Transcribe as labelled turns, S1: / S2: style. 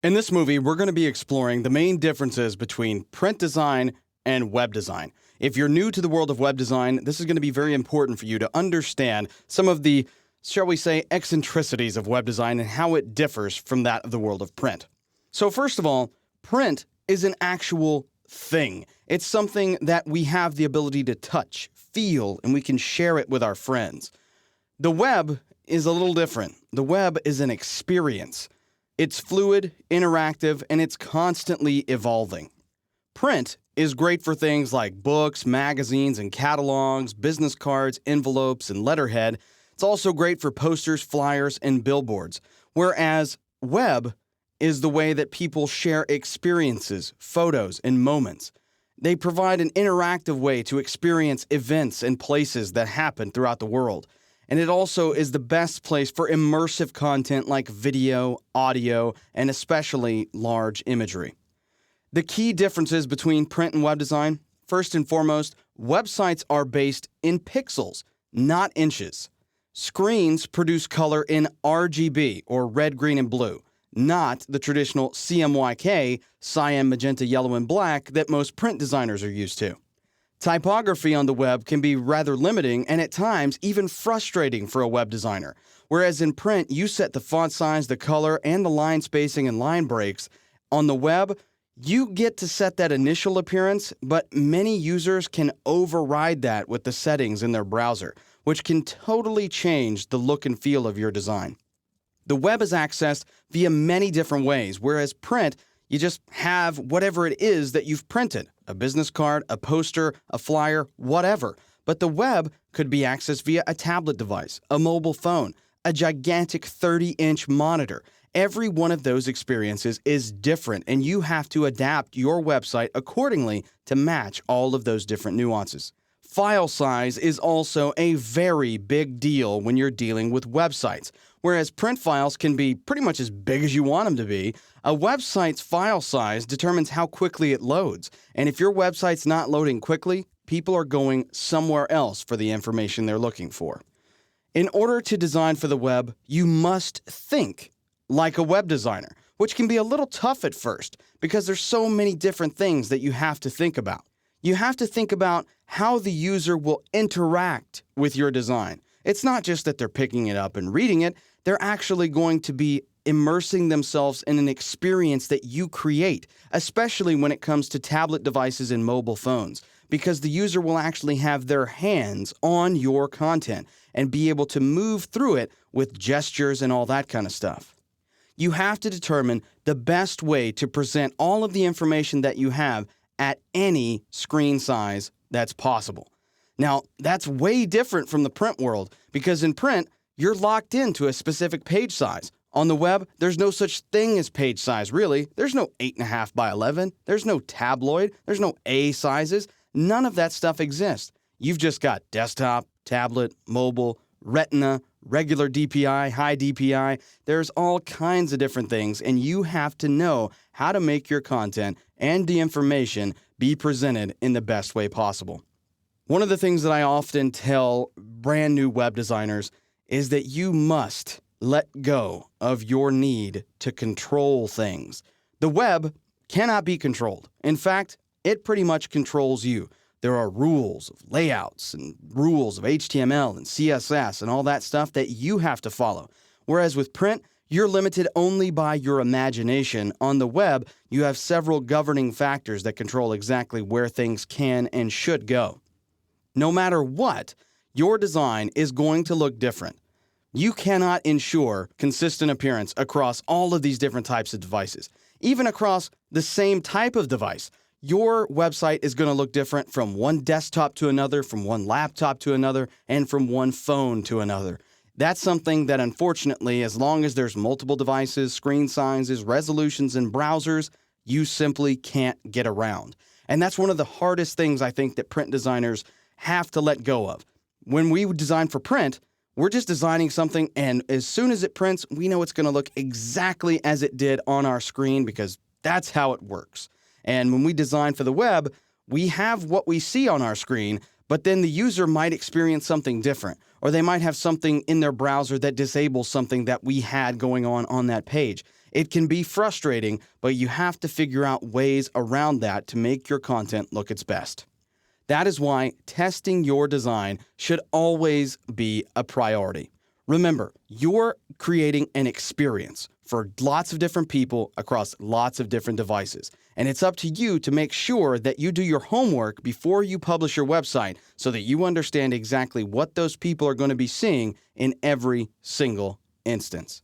S1: In this movie, we're going to be exploring the main differences between print design and web design. If you're new to the world of web design, this is going to be very important for you to understand some of the, shall we say, eccentricities of web design and how it differs from that of the world of print. So first of all, print is an actual thing. It's something that we have the ability to touch, feel, and we can share it with our friends. The web is a little different. The web is an experience. It's fluid, interactive, and it's constantly evolving. Print is great for things like books, magazines, and catalogs, business cards, envelopes, and letterhead. It's also great for posters, flyers, and billboards. Whereas web is the way that people share experiences, photos, and moments. They provide an interactive way to experience events and places that happen throughout the world. And it also is the best place for immersive content like video, audio, and especially large imagery. The key differences between print and web design: first and foremost, websites are based in pixels, not inches. Screens produce color in RGB, or red, green, and blue, not the traditional CMYK, cyan, magenta, yellow, and black that most print designers are used to. Typography on the web can be rather limiting and at times even frustrating for a web designer, whereas in print you set the font size, the color, and the line spacing and line breaks. On the web, you get to set that initial appearance, but many users can override that with the settings in their browser, which can totally change the look and feel of your design. The web is accessed via many different ways, whereas print, you just have whatever it is that you've printed, a business card, a poster, a flyer, whatever. But the web could be accessed via a tablet device, a mobile phone, a gigantic 30-inch monitor. Every one of those experiences is different, and you have to adapt your website accordingly to match all of those different nuances. File size is also a very big deal when you're dealing with websites. Whereas print files can be pretty much as big as you want them to be, a website's file size determines how quickly it loads. And if your website's not loading quickly, people are going somewhere else for the information they're looking for. In order to design for the web, you must think like a web designer, which can be a little tough at first because there's so many different things that you have to think about. You have to think about how the user will interact with your design. It's not just that they're picking it up and reading it, they're actually going to be immersing themselves in an experience that you create, especially when it comes to tablet devices and mobile phones, because the user will actually have their hands on your content and be able to move through it with gestures and all that kind of stuff. You have to determine the best way to present all of the information that you have at any screen size that's possible. Now, that's way different from the print world, because in print, you're locked into a specific page size. On the web, there's no such thing as page size, really. There's no 8.5 by 11. There's no tabloid. There's no A sizes. None of that stuff exists. You've just got desktop, tablet, mobile, retina, regular DPI, high DPI. There's all kinds of different things, and you have to know how to make your content and the information be presented in the best way possible. One of the things that I often tell brand new web designers is that you must let go of your need to control things. The web cannot be controlled. In fact, it pretty much controls you. There are rules of layouts and rules of HTML and CSS and all that stuff that you have to follow. Whereas with print, you're limited only by your imagination. On the web, you have several governing factors that control exactly where things can and should go. No matter what, your design is going to look different. You cannot ensure consistent appearance across all of these different types of devices. Even across the same type of device, your website is going to look different from one desktop to another, from one laptop to another, and from one phone to another. That's something that, unfortunately, as long as there's multiple devices, screen sizes, resolutions, and browsers, you simply can't get around. And that's one of the hardest things I think that print designers have to let go of. When we design for print, we're just designing something, and as soon as it prints, we know it's going to look exactly as it did on our screen because that's how it works. And when we design for the web, we have what we see on our screen, but then the user might experience something different, or they might have something in their browser that disables something that we had going on that page. It can be frustrating, but you have to figure out ways around that to make your content look its best. That is why testing your design should always be a priority. Remember, you're creating an experience for lots of different people across lots of different devices. And it's up to you to make sure that you do your homework before you publish your website so that you understand exactly what those people are going to be seeing in every single instance.